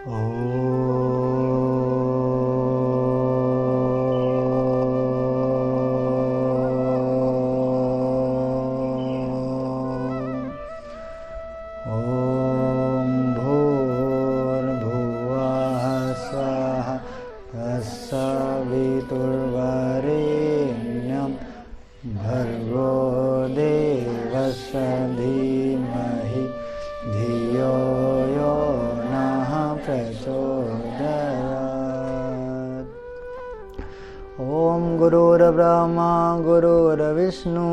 सवितुर्वरेण्यं भर्गो देवस्य धीमहि धियो यो नः प्रचोदयात्। ॐ गुरुर्ब्रह्मा गुरुर्विष्णु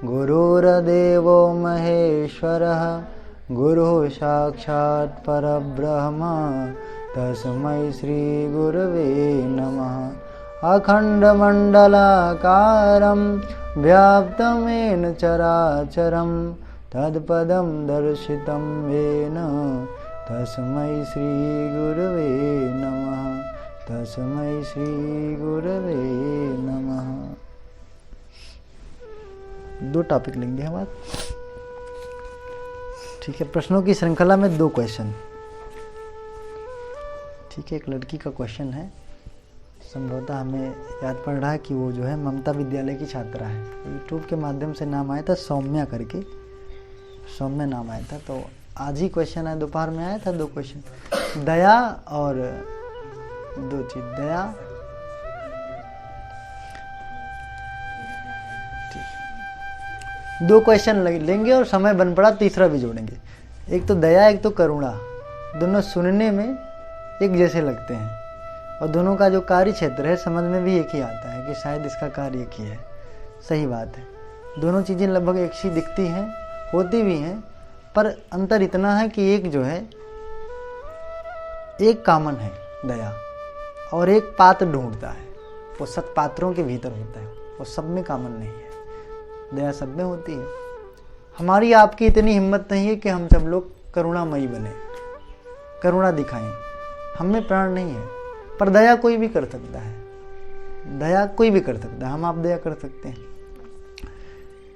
गुरुर्देवो महेश्वरः गुरुः साक्षात् परब्रह्म तस्मै श्री गुरवे नमः। अखण्डमण्डलाकारं व्याप्तं येन चराचरं तत्पदं दर्शितं येन तस्मै श्री गुरवे नमः। तस्मै श्री गुरवे नमः। दो टॉपिक लेंगे हम आज, ठीक है। प्रश्नों की श्रृंखला में दो क्वेश्चन, ठीक है। एक लड़की का क्वेश्चन है, संभवतः हमें याद पड़ रहा है कि वो जो है ममता विद्यालय की छात्रा है। यूट्यूब के माध्यम से नाम आया था, सौम्या करके, सौम्या नाम आया था। तो आज ही क्वेश्चन आया, दोपहर में आया था दो क्वेश्चन, दया और दो चीज, दया दो क्वेश्चन लेंगे और समय बन पड़ा तीसरा भी जोड़ेंगे। एक तो दया, एक तो करुणा। दोनों सुनने में एक जैसे लगते हैं और दोनों का जो कार्य क्षेत्र है समझ में भी एक ही आता है कि शायद इसका कार्य एक ही है। सही बात है, दोनों चीज़ें लगभग एक सी दिखती हैं, होती भी हैं, पर अंतर इतना है कि एक जो है एक कामन है दया, और एक पात्र ढूंढता है, वो सत पात्रों के भीतर होता है, वो सब में कामन नहीं है। दया सब में होती है। हमारी आपकी इतनी हिम्मत नहीं है कि हम सब लोग करुणामयी बने, करुणा दिखाएं, हमें प्राण नहीं है। पर दया कोई भी कर सकता है, दया कोई भी कर सकता है। हम आप दया कर सकते हैं।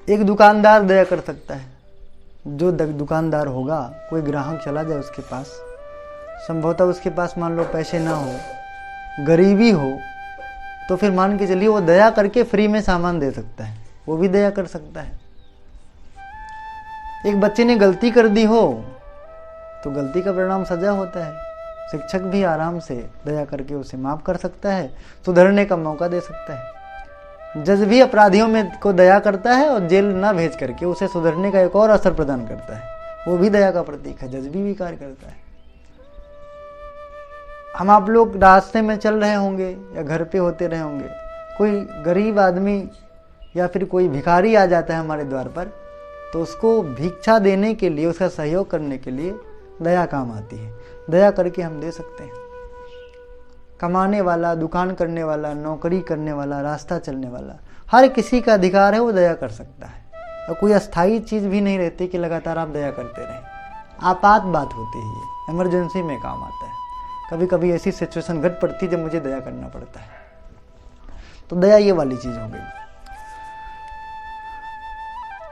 एक दुकानदार दया कर सकता है। जो दुकानदार होगा, कोई ग्राहक चला जाए उसके पास, संभवतः उसके पास मान लो पैसे ना हो, गरीबी हो, तो फिर मान के चलिए वो दया करके फ्री में सामान दे सकता है, वो भी दया कर सकता है। एक बच्चे ने गलती कर दी हो तो गलती का परिणाम सजा होता है। शिक्षक भी आराम से दया करके उसे माफ कर सकता है, सुधरने का मौका दे सकता है। जज भी अपराधियों में को दया करता है और जेल ना भेज करके उसे सुधरने का एक और अवसर प्रदान करता है, वो भी दया का प्रतीक है। जज भी कार्य करता है। हम आप लोग रास्ते में चल रहे होंगे या घर पे होते रहे होंगे, कोई गरीब आदमी या फिर कोई भिखारी आ जाता है हमारे द्वार पर, तो उसको भिक्षा देने के लिए, उसका सहयोग करने के लिए दया काम आती है। दया करके हम दे सकते हैं। कमाने वाला, दुकान करने वाला, नौकरी करने वाला, रास्ता चलने वाला, हर किसी का अधिकार है, वो दया कर सकता है। और कोई अस्थायी चीज़ भी नहीं रहती कि लगातार आप दया करते रहें। आपात बात होती है, इमरजेंसी में काम आता है। कभी कभी ऐसी सिचुएशन घट पड़ती है जब मुझे दया करना पड़ता है, तो दया ये वाली चीज़ हो गई।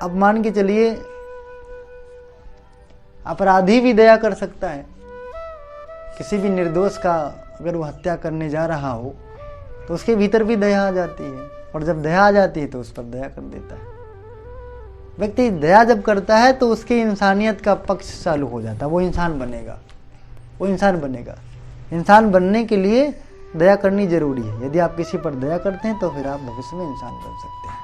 अब मान के चलिए अपराधी भी दया कर सकता है। किसी भी निर्दोष का अगर वो हत्या करने जा रहा हो तो उसके भीतर भी दया आ जाती है, और जब दया आ जाती है तो उस पर दया कर देता है। व्यक्ति दया जब करता है तो उसकी इंसानियत का पक्ष चालू हो जाता है, वो इंसान बनेगा, वो इंसान बनेगा। इंसान बनने के लिए दया करनी जरूरी है। यदि आप किसी पर दया करते हैं तो फिर आप भविष्य में इंसान बन सकते हैं।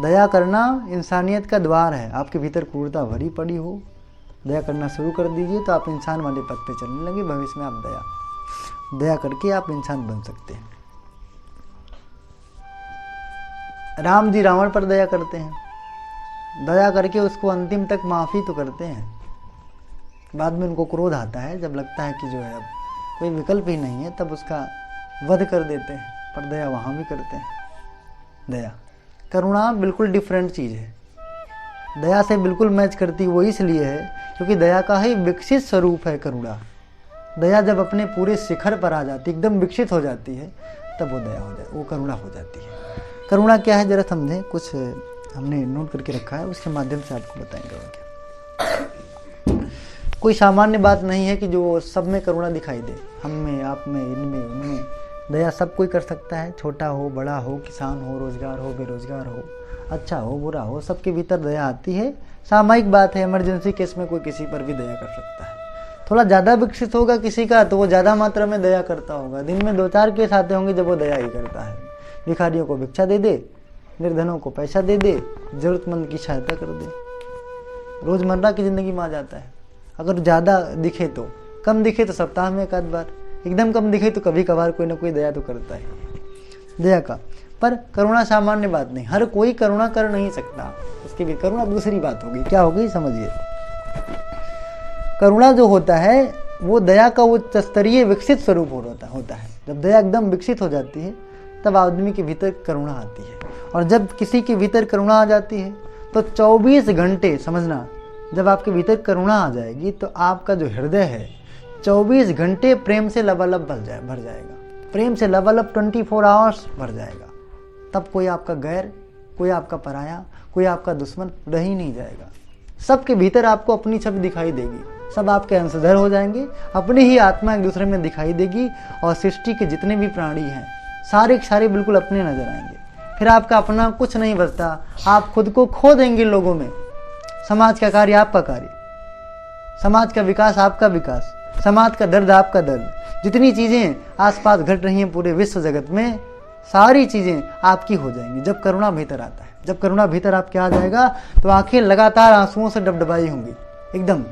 दया करना इंसानियत का द्वार है। आपके भीतर क्रूरता भरी पड़ी हो, दया करना शुरू कर दीजिए तो आप इंसान वाले पथ पे चलने लगे। भविष्य में आप दया करके आप इंसान बन सकते हैं। राम जी रावण पर दया करते हैं, दया करके उसको अंतिम तक माफ़ी तो करते हैं। बाद में उनको क्रोध आता है, जब लगता है कि जो है अब कोई विकल्प ही नहीं है, तब उसका वध कर देते हैं, पर दया वहाँ भी करते हैं। दया, करुणा बिल्कुल डिफरेंट चीज़ है। दया से बिल्कुल मैच करती वो इसलिए है क्योंकि दया का ही विकसित स्वरूप है करुणा। दया जब अपने पूरे शिखर पर आ जाती, एकदम विकसित हो जाती है, तब वो दया हो जाती, वो करुणा हो जाती है। करुणा क्या है जरा समझें, कुछ हमने नोट करके रखा है, उसके माध्यम से आपको बताएंगे। कोई सामान्य बात नहीं है कि जो सब में करुणा दिखाई दे, हम में, आप में, इनमें, उनमें। दया सब कोई कर सकता है, छोटा हो, बड़ा हो, किसान हो, रोजगार हो, बेरोजगार हो, अच्छा हो, बुरा हो, सबके भीतर दया आती है। सामयिक बात है, इमरजेंसी केस में कोई किसी पर भी दया कर सकता है। थोड़ा ज़्यादा विकसित होगा किसी का तो वो ज़्यादा मात्रा में दया करता होगा। दिन में 2-4 केस आते होंगे जब वो दया ही करता है। भिखारियों को भिक्षा दे दे, निर्धनों को पैसा दे दे, ज़रूरतमंद की सहायता कर दे, रोज़मर्रा की ज़िंदगी में आ जाता है। अगर ज़्यादा दिखे तो, कम दिखे तो सप्ताह में 1 बार, एकदम कम दिखे तो कभी कभार कोई ना कोई दया तो करता है दया का। पर करुणा सामान्य बात नहीं, हर कोई करुणा कर नहीं सकता। उसकी भी करुणा दूसरी बात होगी, क्या होगी समझिए। करुणा जो होता है वो दया का उच्च स्तरीय विकसित स्वरूप होता है। जब दया एकदम विकसित हो जाती है तब आदमी के भीतर करुणा आती है। और जब किसी के भीतर करुणा आ जाती है तो 24 घंटे, समझना, जब आपके भीतर करुणा आ जाएगी तो आपका जो हृदय है 24 घंटे प्रेम से लबालब भर जाएगा। प्रेम से लबालब 24 आवर्स भर जाएगा। तब कोई आपका गैर, कोई आपका पराया, कोई आपका दुश्मन रह ही नहीं जाएगा। सबके भीतर आपको अपनी छवि दिखाई देगी, सब आपके अंशधर हो जाएंगे, अपनी ही आत्मा एक दूसरे में दिखाई देगी। और सृष्टि के जितने भी प्राणी हैं सारे के सारे बिल्कुल अपने नजर आएंगे। फिर आपका अपना कुछ नहीं बचता, आप खुद को खो देंगे लोगों में। समाज का कार्य आपका कार्य, समाज का विकास आपका विकास, समाज का दर्द आपका दर्द। जितनी चीज़ें आसपास घट रही हैं पूरे विश्व जगत में, सारी चीज़ें आपकी हो जाएंगी जब करुणा भीतर आता है। जब करुणा भीतर आपके आ जाएगा तो आंखें लगातार आंसुओं से डबडबाई होंगी, एकदम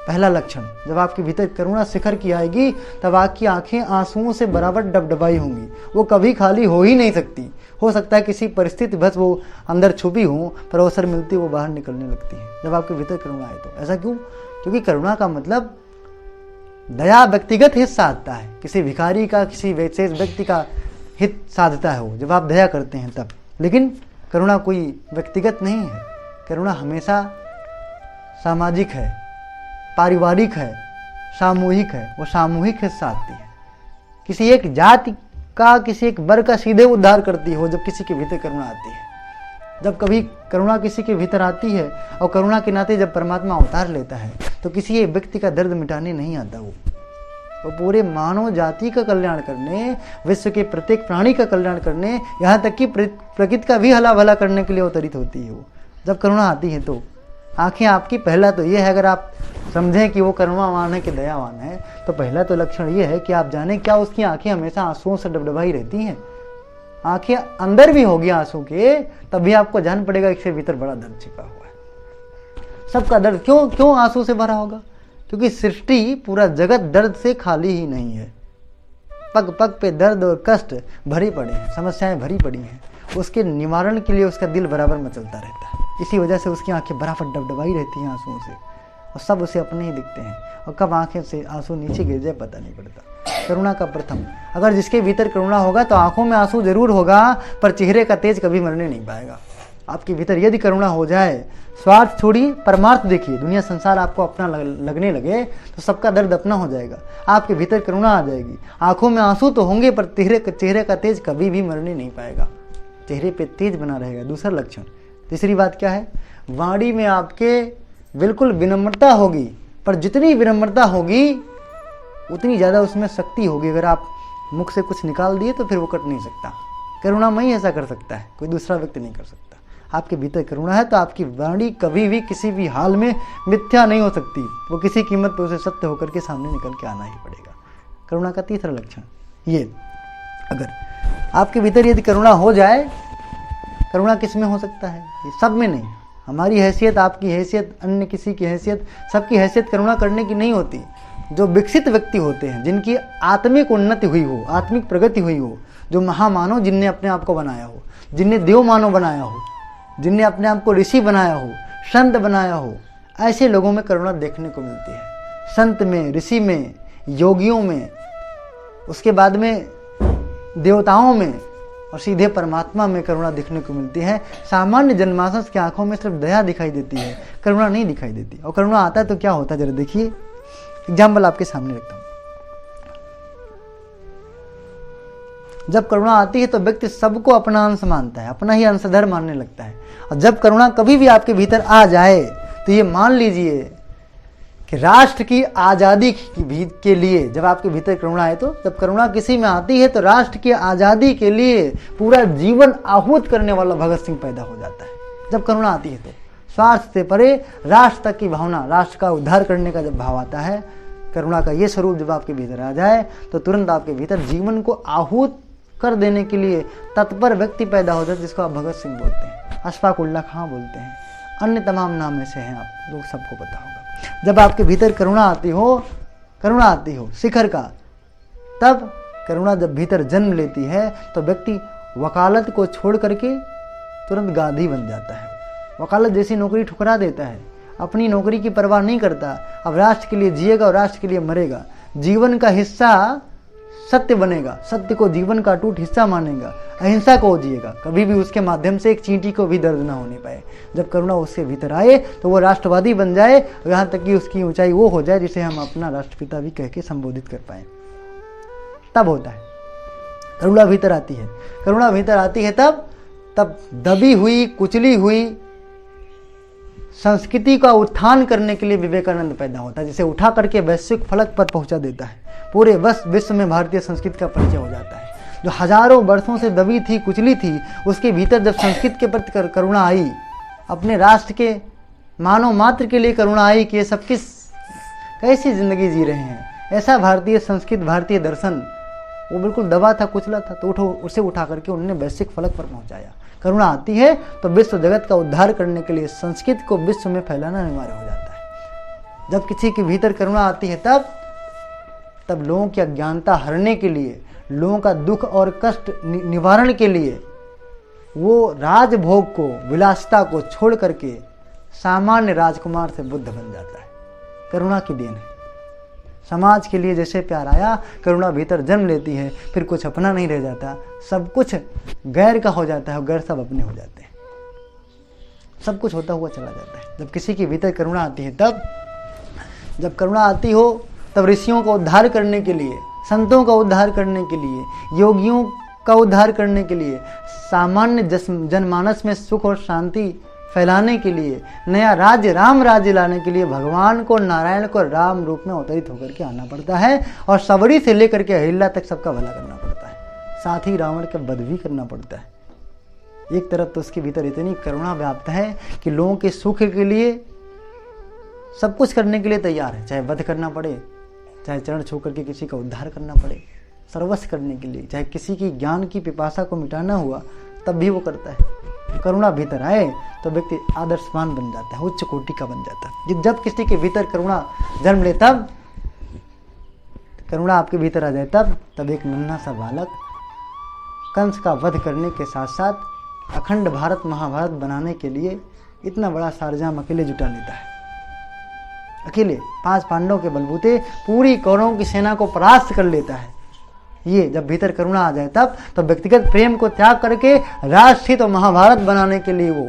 पहला लक्षण। जब आपके भीतर करुणा शिखर की आएगी तब आपकी आंखें आंसुओं से बराबर डबडबाई होंगी। वो कभी खाली हो ही नहीं सकती। हो सकता है किसी परिस्थिति बस वो अंदर छुपी हो, पर अवसर मिलती वो बाहर निकलने लगती है जब आपके भीतर करुणा आए तो। ऐसा क्यों? क्योंकि करुणा का मतलब दया व्यक्तिगत हित साधता है, किसी भिखारी का, किसी विशेष व्यक्ति का हित साधता है वो, जब आप दया करते हैं तब। लेकिन करुणा कोई व्यक्तिगत नहीं है, करुणा हमेशा सामाजिक है, पारिवारिक है, सामूहिक है। वो सामूहिक हित साधती है, किसी एक जाति का, किसी एक वर्ग का सीधे उद्धार करती हो जब किसी के भीतर करुणा आती है। जब कभी करुणा किसी के भीतर आती है और करुणा के नाते जब परमात्मा अवतार लेता है तो किसी एक व्यक्ति का दर्द मिटाने नहीं आता, वो पूरे मानव जाति का कल्याण करने, विश्व के प्रत्येक प्राणी का कल्याण करने, यहाँ तक कि प्रकृति का भी हला भला करने के लिए अवतरित होती है वो। जब करुणा आती है तो आंखें आपकी, पहला तो ये है, अगर आप समझें कि वो करुणावान है कि दयावान है, तो पहला तो लक्षण ये है कि आप जाने क्या उसकी आंखें हमेशा आंसुओं से डबडबाई रहती हैं। आंखें अंदर भी होगी आंसू के, तब भी आपको जान पड़ेगा इसके भीतर बड़ा दर्द छिपा हुआ है। सबका दर्द क्यों आंसू से भरा होगा? क्योंकि सृष्टि, पूरा जगत दर्द से खाली ही नहीं है। पग पग पे दर्द और कष्ट भरे पड़े हैं, समस्याएं भरी पड़ी हैं। उसके निवारण के लिए उसका दिल बराबर मचलता रहता है। इसी वजह से उसकी आंखें बराबर डबडबाई रहती हैं आंसुओं से, और सब उसे अपने ही दिखते हैं। और कब आंखें से आंसू नीचे गिर जाए पता नहीं पड़ता। करुणा का प्रथम, अगर जिसके भीतर करुणा होगा तो आंखों में आंसू जरूर होगा, पर चेहरे का तेज कभी मरने नहीं पाएगा। आपके भीतर यदि करुणा हो जाए, स्वार्थ छोड़िए, परमार्थ देखिए, दुनिया संसार आपको अपना लगने लगे तो सबका दर्द अपना हो जाएगा। आपके भीतर करुणा आ जाएगी, आंखों में आंसू तो होंगे पर चेहरे का तेज कभी भी मरने नहीं पाएगा, चेहरे पे तेज बना रहेगा। दूसरा लक्षण, तीसरी बात क्या है? वाणी में आपके बिल्कुल विनम्रता होगी, पर जितनी विनम्रता होगी उतनी ज़्यादा उसमें शक्ति होगी। अगर आप मुख से कुछ निकाल दिए तो फिर वो कट नहीं सकता। करुणामयी ऐसा कर सकता है, कोई दूसरा व्यक्ति नहीं कर सकता। आपके भीतर करुणा है तो आपकी वाणी कभी भी किसी भी हाल में मिथ्या नहीं हो सकती, वो किसी कीमत पर उसे सत्य होकर के सामने निकल के आना ही पड़ेगा। करुणा का तीसरा लक्षण ये, अगर आपके भीतर यदि करुणा हो जाए, करुणा किस में हो सकता है? ये सब में नहीं। हमारी हैसियत, आपकी हैसियत, अन्य किसी की हैसियत, सबकी हैसियत करुणा करने की नहीं होती। जो विकसित व्यक्ति होते हैं, जिनकी आत्मिक उन्नति हुई हो, आत्मिक प्रगति हुई हो, जो महामानव जिनने अपने आप को बनाया हो, जिनने देव मानव बनाया हो, जिनने अपने आप को ऋषि बनाया हो, संत बनाया हो, ऐसे लोगों में करुणा देखने को मिलती है। संत में, ऋषि में, योगियों में, उसके बाद में देवताओं में और सीधे परमात्मा में करुणा दिखने को मिलती है। सामान्य जनमानस की आंखों में सिर्फ दया दिखाई देती है, करुणा नहीं दिखाई देती। और करुणा आता है तो क्या होता है जरा देखिए, एग्जाम्पल आपके सामने रखता हूं। जब करुणा आती है तो व्यक्ति सबको अपना अंश मानता है, अपना ही अंशधर मानने लगता है। और जब करुणा कभी भी आपके भीतर आ जाए तो ये मान लीजिए कि राष्ट्र की आज़ादी के लिए जब आपके भीतर करुणा है, तो जब करुणा किसी में आती है तो राष्ट्र की आज़ादी के लिए पूरा जीवन आहूत करने वाला भगत सिंह पैदा हो जाता है। जब करुणा आती है तो स्वार्थ से परे राष्ट्र तक की भावना, राष्ट्र का उद्धार करने का जब भाव आता है, करुणा का ये स्वरूप जब आपके भीतर आ जाए तो तुरंत आपके भीतर जीवन को आहूत कर देने के लिए तत्पर व्यक्ति पैदा हो जाता है, जिसको आप भगत सिंह बोलते हैं, अशफाक उल्लाह खां बोलते हैं, अन्य तमाम नाम में से हैं, आप लोग सबको पता होगा। जब आपके भीतर करुणा आती हो शिखर का, तब करुणा जब भीतर जन्म लेती है तो व्यक्ति वकालत को छोड़ करके तुरंत गाधी बन जाता है। वकालत जैसी नौकरी ठुकरा देता है, अपनी नौकरी की परवाह नहीं करता, अब राष्ट्र के लिए जिएगा और राष्ट्र के लिए मरेगा। जीवन का हिस्सा सत्य बनेगा, सत्य को जीवन का अटूट हिस्सा मानेगा, अहिंसा को जिएगा, कभी भी उसके माध्यम से एक चींटी को भी दर्द ना होने पाए। जब करुणा उसके भीतर आए तो वो राष्ट्रवादी बन जाए, यहाँ तक कि उसकी ऊंचाई वो हो जाए जिसे हम अपना राष्ट्रपिता भी कह के संबोधित कर पाए। तब होता है करुणा भीतर आती है। करुणा भीतर आती है तब दबी हुई कुचली हुई संस्कृति का उत्थान करने के लिए विवेकानंद पैदा होता है, जिसे उठा करके वैश्विक फलक पर पहुंचा देता है। पूरे विश्व में भारतीय संस्कृति का परिचय हो जाता है। जो हजारों वर्षों से दबी थी, कुचली थी, उसके भीतर जब संस्कृत के प्रति करुणा आई, अपने राष्ट्र के मानव मात्र के लिए करुणा आई कि ये सब कैसी जिंदगी जी रहे हैं, ऐसा भारतीय संस्कृति, भारतीय दर्शन वो बिल्कुल दबा था, कुचला था, तो उसे उठा करके उन्होंने वैश्विक फलक पर पहुंचाया। करुणा आती है तो विश्व जगत का उद्धार करने के लिए संस्कृत को विश्व में फैलाना अनिवार्य हो जाता है। जब किसी के भीतर करुणा आती है तब लोगों की अज्ञानता हरने के लिए, लोगों का दुख और कष्ट निवारण के लिए वो राजभोग को, विलासिता को छोड़ करके सामान्य राजकुमार से बुद्ध बन जाता है। करुणा की देन है। समाज के लिए जैसे प्यार आया, करुणा भीतर जन्म लेती है, फिर कुछ अपना नहीं रह जाता, सब कुछ गैर का हो जाता है और गैर सब अपने हो जाते हैं, सब कुछ होता हुआ चला जाता है। जब किसी के भीतर करुणा आती है जब करुणा आती हो तब ऋषियों का उद्धार करने के लिए, संतों का उद्धार करने के लिए, योगियों का उद्धार करने के लिए, सामान्य जनमानस में सुख और शांति फैलाने के लिए, नया राज्य, राम राज्य लाने के लिए भगवान को, नारायण को राम रूप में अवतरित होकर के आना पड़ता है और सबरी से लेकर के अहिल्या तक सबका भला करना पड़ता है, साथ ही रावण का वध भी करना पड़ता है। एक तरफ तो उसके भीतर इतनी करुणा व्याप्त है कि लोगों के सुख के लिए सब कुछ करने के लिए तैयार है, चाहे वध करना पड़े, चाहे चरण छू करके किसी का उद्धार करना पड़े, सर्वस्व करने के लिए, चाहे किसी की ज्ञान की पिपासा को मिटाना हुआ तब भी वो करता है। करुणा भीतर आए तो व्यक्ति आदर्शवान बन जाता है, उच्च कोटि का बन जाता है। जब किसी के भीतर करुणा जन्म ले, तब करुणा आपके भीतर आ जाए, तब एक नन्हा सा बालक कंस का वध करने के साथ साथ अखंड भारत महाभारत बनाने के लिए इतना बड़ा सारजाम अकेले जुटा लेता है। अकेले 5 पांडवों के बलबूते पूरी कौरवों की सेना को परास्त कर लेता है। ये जब भीतर करुणा आ जाए तब व्यक्तिगत प्रेम को त्याग करके राष्ट्रहित और महाभारत बनाने के लिए, वो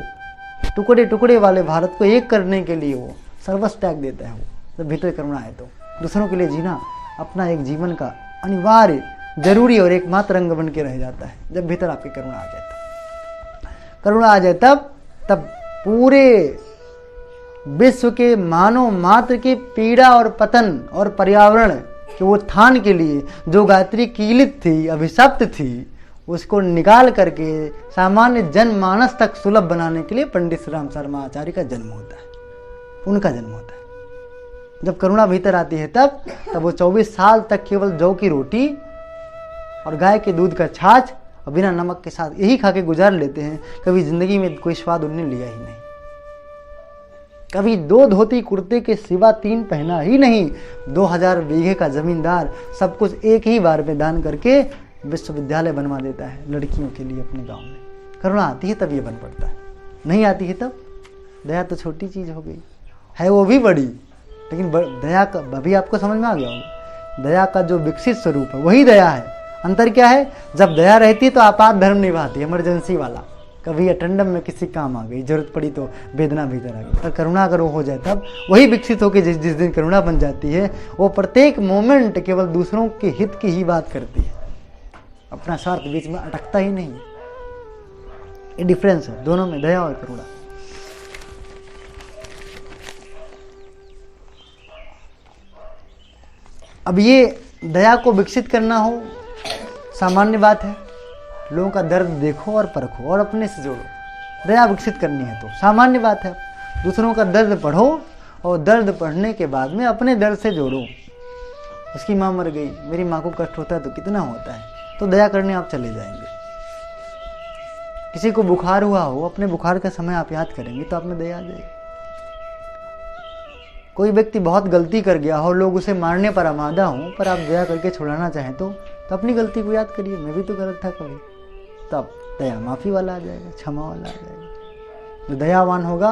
टुकड़े टुकड़े वाले भारत को एक करने के लिए वो सर्वस्व त्याग देता है। वो जब भीतर करुणा है तो दूसरों के लिए जीना अपना एक जीवन का अनिवार्य, जरूरी और एकमात्र अंग बन के रह जाता है। जब भीतर आपकी करुणा आ जाए, करुणा आ जाए तब पूरे विश्व के मानव मात्र की पीड़ा और पतन और पर्यावरण के उत्थान के लिए जो गायत्री कीलित थी, अभिशप्त थी, उसको निकाल करके सामान्य जनमानस तक सुलभ बनाने के लिए पंडित श्री राम शर्मा आचार्य का जन्म होता है, उनका जन्म होता है। जब करुणा भीतर आती है तब वो 24 साल तक केवल जौ की रोटी और गाय के दूध का छाछ और बिना नमक के साथ यही खा के गुजार लेते हैं। कभी जिंदगी में कोई स्वाद उन्हें लिया ही नहीं, कभी 2 धोती कुर्ते के सिवा 3 पहना ही नहीं। 2000 बीघे का जमींदार सब कुछ एक ही बार में दान करके विश्वविद्यालय बनवा देता है लड़कियों के लिए अपने गांव में। करुणा आती है तब ये बन पड़ता है, नहीं आती है तब दया तो छोटी चीज हो गई है, वो भी बड़ी, लेकिन दया का अभी आपको समझ में आ गया होगा। दया का जो विकसित स्वरूप है वही दया है। अंतर क्या है, जब दया रहती है तो आपात धर्म निभाती है, इमरजेंसी वाला, कभी अटेंडम में किसी काम आ गई, जरूरत पड़ी तो वेदना भीतर आ गई। पर करुणा अगर वो हो जाए तब वही विकसित होकर जिस दिन करुणा बन जाती है, वो प्रत्येक मोमेंट केवल दूसरों के हित की ही बात करती है, अपना स्वार्थ बीच में अटकता ही नहीं। ये डिफरेंस है दोनों में, दया और करुणा। अब ये दया को विकसित करना हो सामान्य बात है। लोगों का दर्द देखो और परखो और अपने से जोड़ो। दया विकसित करनी है तो सामान्य बात है। दूसरों का दर्द पढ़ो और दर्द पढ़ने के बाद में अपने दर्द से जोड़ो। उसकी माँ मर गई, मेरी माँ को कष्ट होता है तो कितना होता है, तो दया करने आप चले जाएंगे। किसी को बुखार हुआ हो, अपने बुखार का समय आप याद करेंगे तो आप में दया आ जाएगी। कोई व्यक्ति बहुत गलती कर गया हो, लोग उसे मारने पर आमादा हों, पर आप दया करके छुड़ाना चाहें तो अपनी गलती को याद करिए, मैं भी तो गलत था कभी, तब दया माफ़ी वाला आ जाएगा, क्षमा वाला आ जाएगा। जो दयावान होगा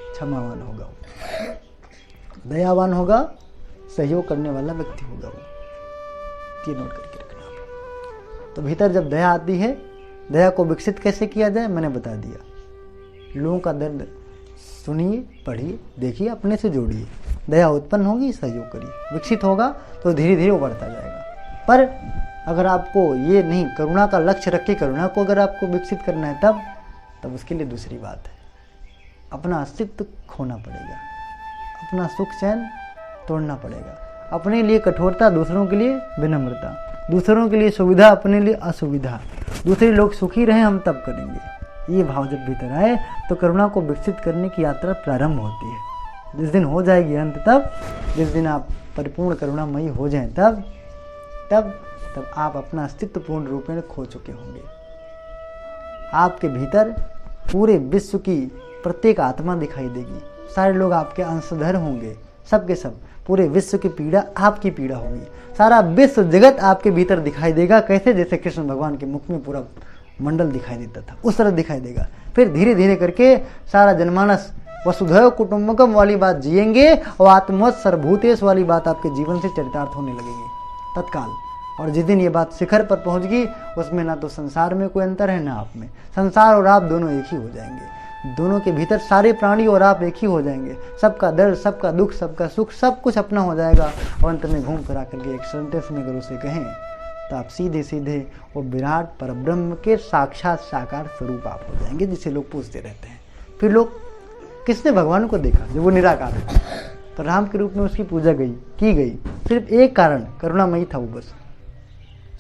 क्षमावान होगा, दयावान होगा, सहयोग करने वाला व्यक्ति होगा वो। ये नोट करके रखना आप। तो भीतर जब दया आती है, दया को विकसित कैसे किया जाए मैंने बता दिया। लोगों का दर्द सुनिए, पढ़िए, देखिए, अपने से जोड़िए। दया उत्पन्न होगी, सहयोग करिए, विकसित होगा तो धीरे धीरे उभरता जाएगा। पर अगर आपको ये नहीं, करुणा का लक्ष्य रख के करुणा को अगर आपको विकसित करना है तब उसके लिए दूसरी बात है, अपना अस्तित्व खोना पड़ेगा, अपना सुख चैन तोड़ना पड़ेगा। अपने लिए कठोरता, दूसरों के लिए विनम्रता, दूसरों के लिए सुविधा, अपने लिए असुविधा, दूसरे लोग सुखी रहें हम तब करेंगे। ये भाव जब भीतर आए तो करुणा को विकसित करने की यात्रा प्रारंभ होती है। जिस दिन हो जाएगी अंत, तब जिस दिन आप परिपूर्ण करुणामयी हो जाएं तब आप अपना अस्तित्व पूर्ण रूप में खो चुके होंगे। आपके भीतर पूरे विश्व की प्रत्येक आत्मा दिखाई देगी, सारे लोग आपके अंशधर होंगे, सबके सब, पूरे विश्व की पीड़ा आपकी पीड़ा होगी, सारा विश्व जगत आपके भीतर दिखाई देगा। कैसे? जैसे कृष्ण भगवान के मुख में पूरा मंडल दिखाई देता था, उस तरह दिखाई देगा। फिर धीरे धीरे करके सारा जनमानस वसुधैव कुटुंबकम वाली बात जिएंगे और आत्मवत् सर्वभूतेश वाली बात आपके जीवन से चरितार्थ होने लगेगी तत्काल। और जिस दिन ये बात शिखर पर पहुंच गई, उसमें ना तो संसार में कोई अंतर है ना आप में। संसार और आप दोनों एक ही हो जाएंगे, दोनों के भीतर सारे प्राणी और आप एक ही हो जाएंगे। सबका दर्द, सबका दुख, सबका सुख, सब कुछ अपना हो जाएगा। और अंत में घूम फिरा करके एक सेंटेंस में अगर उसे कहें तो आप सीधे सीधे वो विराट परब्रह्म के साक्षात साकार स्वरूप आप हो जाएंगे, जिसे लोग पूछते रहते हैं। फिर लोग किसने भगवान को देखा? जो वो निराकार है, तो राम के रूप में उसकी पूजा की गई। सिर्फ एक कारण, करुणामयी था वो, बस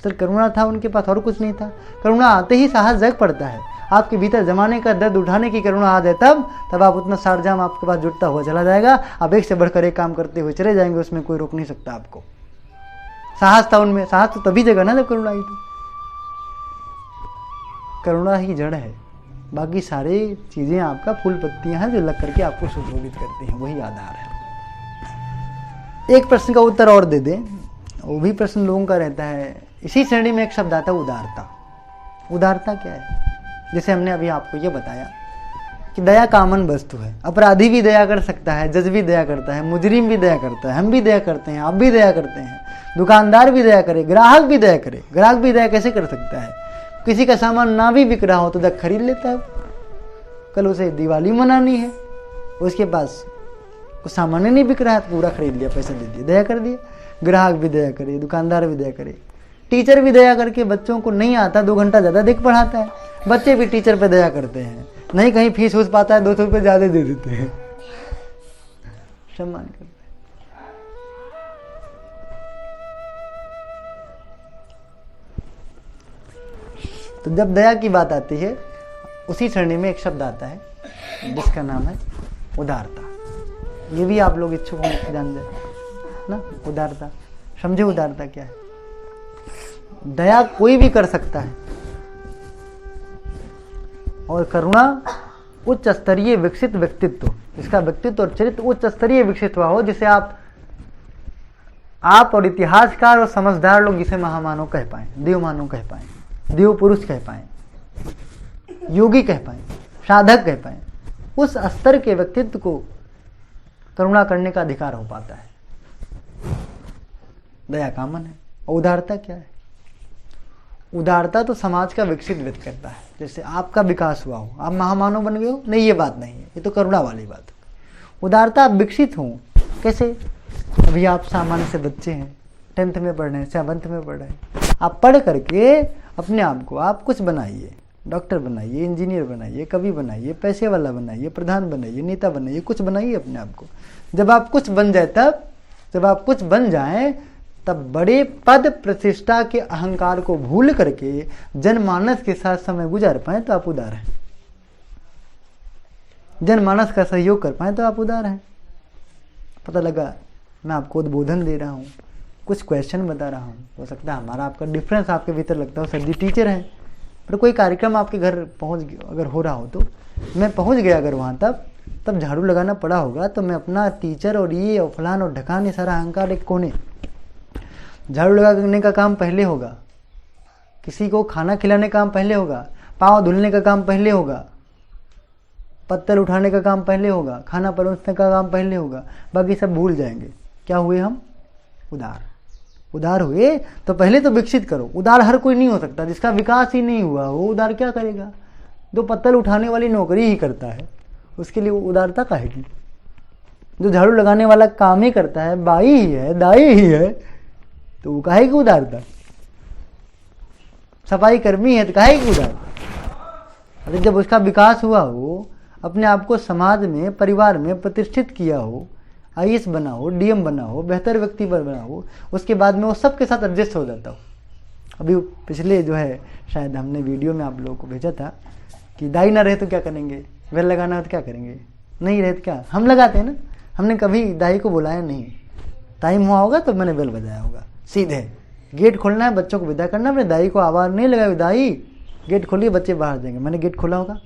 सिर्फ करुणा था उनके पास, और कुछ नहीं था। करुणा आते ही साहस जग पड़ता है। आपके भीतर जमाने का दर्द उठाने की करुणा आ जाए तब आप उतना सारजाम आपके पास जुटता हुआ चला जाएगा। आप एक से बढ़कर एक काम करते हुए चले जाएंगे, उसमें कोई रोक नहीं सकता आपको। साहस था उनमें, साहस तो तभी जगह ना जब करुणा आई थी। करुणा ही जड़ है, बाकी सारी चीजें आपका फूल पत्तियां हैं जो लग करके आपको सुशोभित करती हैं, वही आधार है। एक प्रश्न का उत्तर और दे दें, वो भी प्रश्न लोगों का रहता है। इसी श्रेणी में एक शब्द आता है उदारता। उदारता क्या है? जैसे हमने अभी आपको ये बताया कि दया कामन वस्तु है। अपराधी भी दया कर सकता है, जज भी दया करता है, मुजरिम भी दया करता है, हम भी दया करते हैं, आप भी दया करते हैं, दुकानदार भी दया करे, ग्राहक भी दया करे। ग्राहक भी दया कैसे कर सकता है? किसी का सामान ना भी बिक रहा हो तो दया खरीद लेता है। कल उसे दिवाली मनानी है, उसके पास कुछ सामान नहीं बिक रहा है तो पूरा खरीद लिया, पैसा दे दिया, दया कर दिया। ग्राहक भी दया करे, दुकानदार भी दया करे, टीचर भी दया करके बच्चों को नहीं आता 2 घंटा ज़्यादा देख पढ़ाता है। बच्चे भी टीचर पे दया करते हैं, नहीं कहीं फीस उस पाता है 200 रुपये ज़्यादा दे देते हैं, सम्मान करते हैं। तो जब दया की बात आती है, उसी श्रेणी में एक शब्द आता है जिसका नाम है उदारता। ये भी आप लोग इच्छुक होंगे जान जाए ना, उदारता समझे। उदारता क्या है? दया कोई भी कर सकता है, और करुणा उच्च स्तरीय विकसित व्यक्तित्व, इसका व्यक्तित्व और चरित्र उच्च स्तरीय विकसित हुआ हो, जिसे आप और इतिहासकार और समझदार लोग जिसे महामानव कह पाए, देवमानव कह पाए, देव पुरुष कह पाए, योगी कह पाए, साधक कह पाए, उस स्तर के व्यक्तित्व को करुणा करने का अधिकार हो पाता है। दया कामन है। और उदारता क्या है? उदारता तो समाज का विकसित व्यक्त करता है। जैसे आपका विकास हुआ हो, आप महामानव बन गए हो, नहीं ये बात नहीं है, ये तो करुणा वाली बात है। उदारता आप विकसित हो कैसे? अभी आप सामान्य से बच्चे हैं, 10th में पढ़ रहे हैं, 7th में पढ़ रहे हैं, आप पढ़ करके अपने आप को आप कुछ बनाइए, डॉक्टर बनाइए, इंजीनियर बनाइए, कवि बनाइए, पैसे वाला बनाइए, प्रधान बनाइए, नेता बनाइए, कुछ बनाइए अपने आप को। जब आप कुछ बन जाए, तब जब आप कुछ बन जाएं तब बड़े पद प्रतिष्ठा के अहंकार को भूल करके जनमानस के साथ समय गुजार पाए तो आप उदार हैं। जनमानस का सहयोग कर पाए तो आप उदार हैं। पता लगा मैं आपको उद्बोधन दे रहा हूँ, कुछ क्वेश्चन बता रहा हूँ, हो सकता है हमारा आपका डिफरेंस आपके भीतर लगता हो, सर जी टीचर हैं, पर कोई कार्यक्रम आपके घर अगर हो रहा हो तो मैं पहुँच गया अगर वहाँ तब झाड़ू लगाना पड़ा होगा तो मैं अपना टीचर और ये और फलान और ढकान ये सारा अहंकार एक कोने, झाड़ू लगाने का काम पहले होगा, किसी को खाना खिलाने का काम पहले होगा, पाँव धुलने का काम पहले होगा, पत्तल उठाने का काम पहले होगा, खाना परोसने का काम पहले होगा, बाकी सब भूल जाएंगे। क्या हुए हम? उदार हुए तो पहले तो विकसित करो। उदार हर कोई नहीं हो सकता, जिसका विकास ही नहीं हुआ वो उदार क्या करेगा? जो पत्तल उठाने वाली नौकरी ही करता है उसके लिए उदारता काहे की? जो झाड़ू लगाने वाला काम ही करता है, बाई ही है, दाई ही है, तो वो काहे की उदारता? सफाई कर्मी है तो काहे की उदारता? अरे जब उसका विकास हुआ हो, अपने आप को समाज में परिवार में प्रतिष्ठित किया हो, आईएएस बना हो, डीएम बना हो, बेहतर व्यक्ति बना हो, उसके बाद में वो सबके साथ एडजस्ट हो जाता हो। अभी पिछले जो है शायद हमने वीडियो में आप लोगों को भेजा था कि दाई ना रहे तो क्या करेंगे, बेल लगाना हो तो क्या करेंगे, नहीं रहे तो क्या? हम लगाते हैं ना, हमने कभी दाई को बुलाया नहीं, टाइम हुआ होगा तो मैंने बेल बजाया होगा। सीधे गेट खोलना है, बच्चों को विदा करना, अपने दाई को आवाज़ नहीं लगाई, दाई गेट खोलिए बच्चे बाहर जाएंगे, मैंने गेट खोला होगा।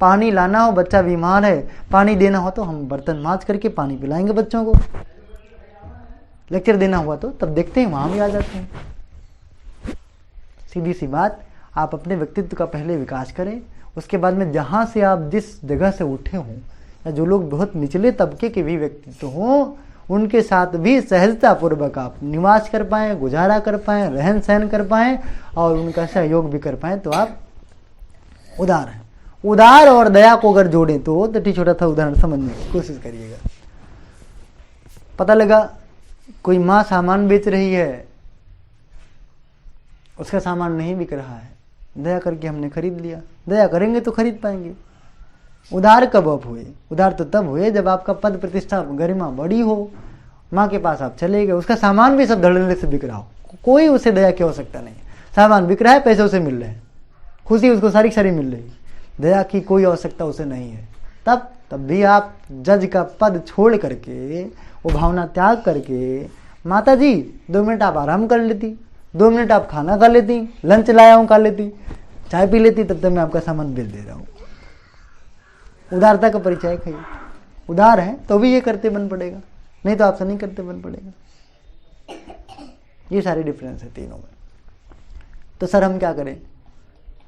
पानी लाना हो, बच्चा बीमार है, पानी देना हो तो हम बर्तन मांज करके पानी पिलाएंगे बच्चों को। लेक्चर देना हुआ तो तब देखते हैं वहाँ भी आ जाते हैं। सीधी सी बात, आप अपने व्यक्तित्व का पहले विकास करें, उसके बाद में जहाँ से आप जिस जगह से उठे हों या जो लोग बहुत निचले तबके के भी व्यक्तित्व हों उनके साथ भी सहजतापूर्वक आप निवास कर पाएँ, गुजारा कर पाएँ, रहन सहन कर पाएँ और उनका सहयोग भी कर पाएँ तो आप उदार हैं। उदार और दया को अगर जोड़ें तो छोटा सा उदाहरण समझने की कोशिश करिएगा। पता लगा कोई माँ सामान बेच रही है, उसका सामान नहीं बिक रहा है, दया करके हमने खरीद लिया। दया करेंगे तो खरीद पाएंगे। उदार कब आप हुए? उदार तो तब हुए जब आपका पद प्रतिष्ठा गरिमा बड़ी हो, माँ के पास आप चले गए, उसका सामान भी सब धड़ल्ले से बिक रहा हो, कोई उसे दया की आवश्यकता नहीं। सामान बिक रहा है, पैसे उसे मिल रहे हैं, खुशी उसको सारी सारी मिल रही, दया की कोई आवश्यकता उसे नहीं है। तब भी आप जज का पद छोड़ करके, वो भावना त्याग करके, माता जी 2 मिनट आप आराम कर लेती, 2 मिनट आप खाना खा लेती, लंच लाया हूँ खा लेती, चाय पी लेती, तब तक मैं आपका सामान बेच दे रहा हूँ। उदारता का परिचय है। उदार है तो भी ये करते बन पड़ेगा, नहीं तो आपसे नहीं करते बन पड़ेगा। ये सारे डिफरेंस है तीनों में। तो सर हम क्या करें?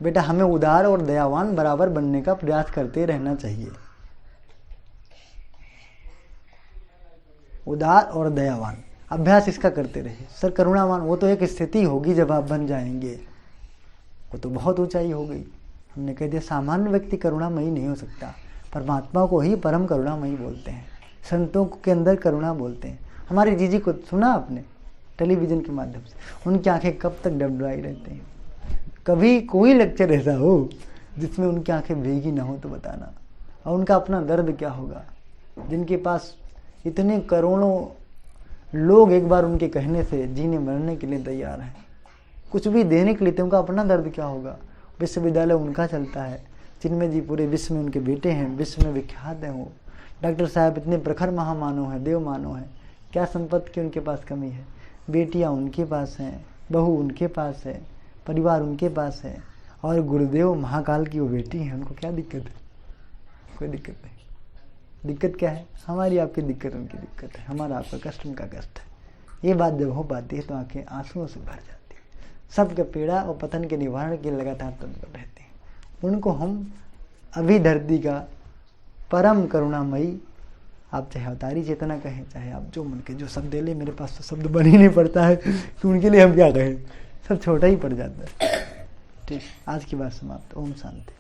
बेटा हमें उदार और दयावान बराबर बनने का प्रयास करते रहना चाहिए। उदार और दयावान अभ्यास इसका करते रहिए। सर करुणावान वो तो एक स्थिति होगी जब आप बन जाएंगे, वो तो बहुत ऊंचाई हो गई। हमने कह दिया सामान्य व्यक्ति करुणामयी नहीं हो सकता, परमात्मा को ही परम करुणामयी बोलते हैं, संतों के अंदर करुणा बोलते हैं। हमारी जीजी को सुना आपने टेलीविजन के माध्यम से, उनकी आंखें कब तक डबडबाई रहती हैं। कभी कोई लेक्चर ऐसा हो जिसमें उनकी आंखें भीगी ना हो तो बताना। और उनका अपना दर्द क्या होगा, जिनके पास इतने करोड़ों लोग एक बार उनके कहने से जीने मरने के लिए तैयार हैं, कुछ भी देने के लिए, तो उनका अपना दर्द क्या होगा। विश्वविद्यालय उनका चलता है, चिन्मय जी पूरे विश्व में उनके बेटे हैं, विश्व में विख्यात हैं वो। डॉक्टर साहब इतने प्रखर महामानव हैं, देव मानव हैं, क्या संपत्ति की उनके पास कमी है। बेटियां उनके पास हैं, बहू उनके पास है, परिवार उनके पास है, और गुरुदेव महाकाल की वो बेटी हैं, उनको क्या दिक्कत है? कोई दिक्कत नहीं। दिक्कत क्या है? हमारी आपकी दिक्कत उनकी दिक्कत है, हमारा आपका कष्ट उनका कष्ट है। ये बात जब हो पाती है तो आंखें आंसुओं से भर जाती है। सबके पीड़ा और पतन के निवारण के लगातार तत्पर रहते हैं। उनको हम अभी धरती का परम करुणामयी, आप चाहे अवतारी चेतना कहें, चाहे आप जो मन के जो शब्द ले, मेरे पास तो शब्द बन ही नहीं पड़ता है तो उनके लिए हम क्या कहें, सब छोटा ही पड़ जाता है। ठीक, आज की बात समाप्त। ओम शांति।